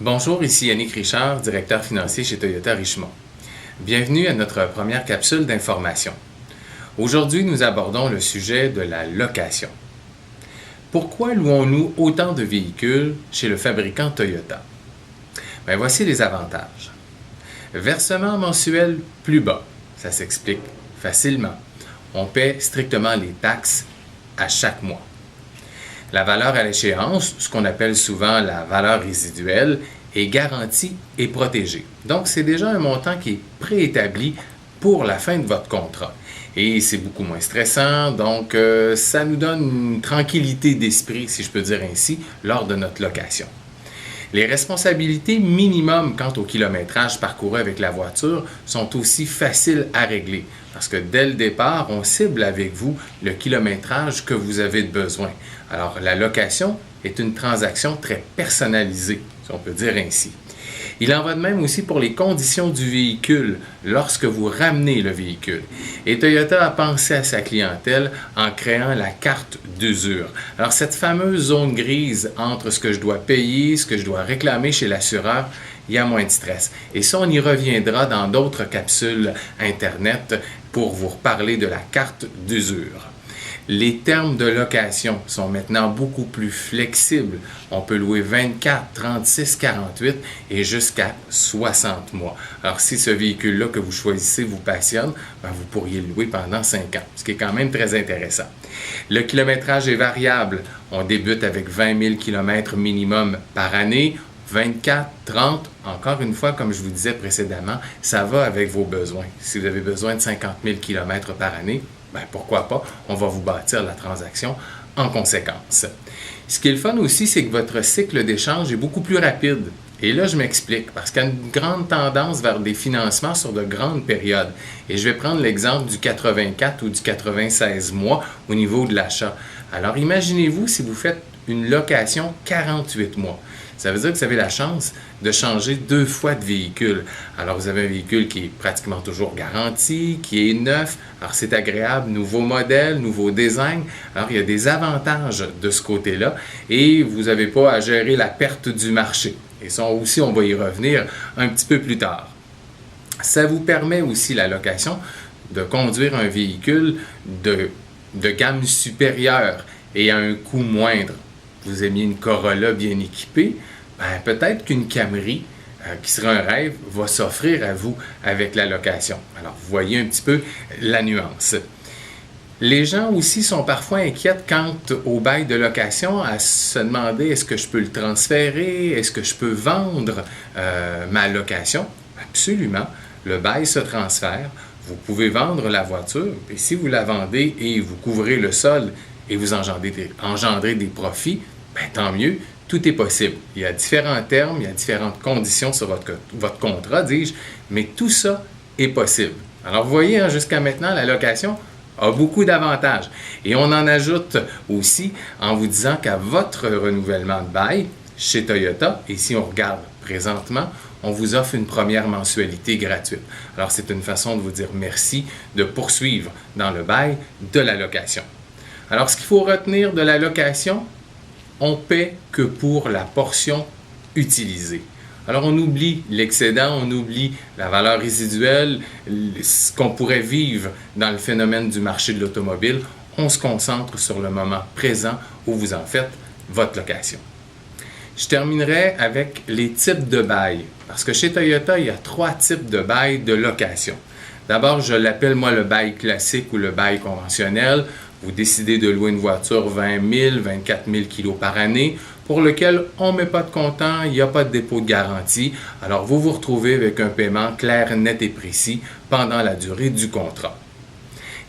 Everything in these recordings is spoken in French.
Bonjour, ici Yannick Richard, directeur financier chez Toyota Richemont. Bienvenue à notre première capsule d'information. Aujourd'hui, nous abordons le sujet de la location. Pourquoi louons-nous autant de véhicules chez le fabricant Toyota? Voici les avantages. Versement mensuel plus bas, ça s'explique facilement. On paie strictement les taxes à chaque mois. La valeur à l'échéance, ce qu'on appelle souvent la valeur résiduelle, est garantie et protégée. Donc, c'est déjà un montant qui est préétabli pour la fin de votre contrat. Et c'est beaucoup moins stressant, donc ça nous donne une tranquillité d'esprit, si je peux dire ainsi, lors de notre location. Les responsabilités minimum quant au kilométrage parcouru avec la voiture sont aussi faciles à régler parce que dès le départ, on cible avec vous le kilométrage que vous avez de besoin. Alors, la location est une transaction très personnalisée, si on peut dire ainsi. Il en va de même aussi pour les conditions du véhicule lorsque vous ramenez le véhicule. Et Toyota a pensé à sa clientèle en créant la carte d'usure. Alors cette fameuse zone grise entre ce que je dois payer, ce que je dois réclamer chez l'assureur, il y a moins de stress. Et ça, on y reviendra dans d'autres capsules Internet pour vous reparler de la carte d'usure. Les termes de location sont maintenant beaucoup plus flexibles. On peut louer 24, 36, 48 et jusqu'à 60 mois. Alors, si ce véhicule-là que vous choisissez vous passionne, vous pourriez le louer pendant 5 ans, ce qui est quand même très intéressant. Le kilométrage est variable. On débute avec 20 000 km minimum par année. 24, 30, encore une fois, comme je vous disais précédemment, ça va avec vos besoins. Si vous avez besoin de 50 000 km par année, pourquoi pas, on va vous bâtir la transaction en conséquence. Ce qui est le fun aussi, c'est que votre cycle d'échange est beaucoup plus rapide. Et là, je m'explique, parce qu'il y a une grande tendance vers des financements sur de grandes périodes. Et je vais prendre l'exemple du 84 ou du 96 mois au niveau de l'achat. Alors, imaginez-vous si vous faites une location 48 mois. Ça veut dire que vous avez la chance de changer 2 fois de véhicule. Alors, vous avez un véhicule qui est pratiquement toujours garanti, qui est neuf. Alors, c'est agréable, nouveau modèle, nouveau design. Alors, il y a des avantages de ce côté-là et vous n'avez pas à gérer la perte du marché. Et ça aussi, on va y revenir un petit peu plus tard. Ça vous permet aussi, la location, de conduire un véhicule de gamme supérieure et à un coût moindre. Vous aimiez une Corolla bien équipée, peut-être qu'une Camry, qui serait un rêve, va s'offrir à vous avec la location. Alors, vous voyez un petit peu la nuance. Les gens aussi sont parfois inquiets quant au bail de location, à se demander est-ce que je peux le transférer, est-ce que je peux vendre ma location? Absolument, le bail se transfère. Vous pouvez vendre la voiture, et si vous la vendez et vous couvrez le sol et vous engendrez des profits, tant mieux, tout est possible. Il y a différents termes, il y a différentes conditions sur votre contrat, dis-je, mais tout ça est possible. Alors, vous voyez, jusqu'à maintenant, la location a beaucoup d'avantages. Et on en ajoute aussi en vous disant qu'à votre renouvellement de bail chez Toyota, et si on regarde présentement, on vous offre une première mensualité gratuite. Alors, c'est une façon de vous dire merci de poursuivre dans le bail de la location. Alors, ce qu'il faut retenir de la location, on paie que pour la portion utilisée. Alors, on oublie l'excédent, on oublie la valeur résiduelle, ce qu'on pourrait vivre dans le phénomène du marché de l'automobile. On se concentre sur le moment présent où vous en faites votre location. Je terminerai avec les types de bail, parce que chez Toyota, il y a 3 types de bail de location. D'abord, je l'appelle moi le bail classique ou le bail conventionnel. Vous décidez de louer une voiture 20 000, 24 000 kg par année, pour lequel on ne met pas de comptant, il n'y a pas de dépôt de garantie. Alors, vous vous retrouvez avec un paiement clair, net et précis pendant la durée du contrat.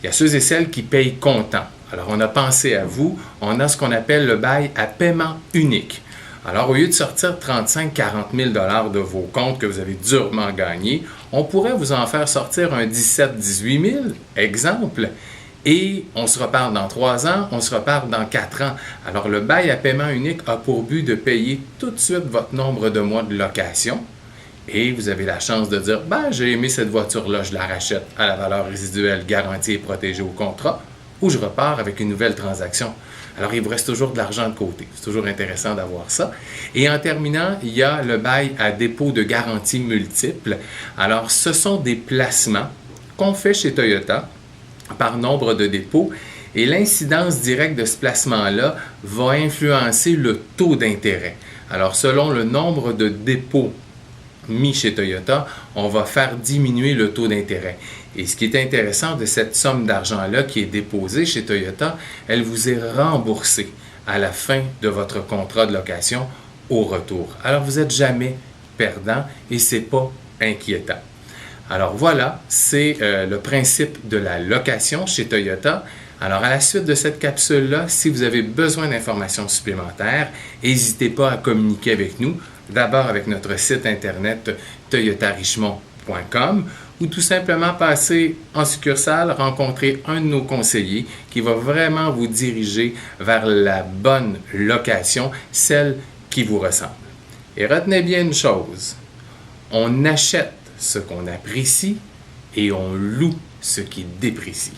Il y a ceux et celles qui payent comptant. Alors, on a pensé à vous, on a ce qu'on appelle le bail à paiement unique. Alors, au lieu de sortir 35 000 40 000 $ de vos comptes que vous avez durement gagnés, on pourrait vous en faire sortir un 17 000 18 000, exemple. Et on se reparle dans 3 ans, on se reparle dans 4 ans. Alors, le bail à paiement unique a pour but de payer tout de suite votre nombre de mois de location. Et vous avez la chance de dire, j'ai aimé cette voiture-là, je la rachète à la valeur résiduelle garantie et protégée au contrat, ou je repars avec une nouvelle transaction. Alors, il vous reste toujours de l'argent de côté. C'est toujours intéressant d'avoir ça. Et en terminant, il y a le bail à dépôt de garantie multiple. Alors, ce sont des placements qu'on fait chez Toyota par nombre de dépôts. Et l'incidence directe de ce placement-là va influencer le taux d'intérêt. Alors, selon le nombre de dépôts mis chez Toyota, on va faire diminuer le taux d'intérêt. Et ce qui est intéressant de cette somme d'argent-là qui est déposée chez Toyota, elle vous est remboursée à la fin de votre contrat de location au retour. Alors, vous n'êtes jamais perdant et ce n'est pas inquiétant. Alors voilà, c'est le principe de la location chez Toyota. Alors, à la suite de cette capsule-là, si vous avez besoin d'informations supplémentaires, n'hésitez pas à communiquer avec nous, d'abord avec notre site internet toyotarichemont.com ou tout simplement passer en succursale, rencontrer un de nos conseillers qui va vraiment vous diriger vers la bonne location, celle qui vous ressemble. Et retenez bien une chose, on achète ce qu'on apprécie et on loue ce qui déprécie.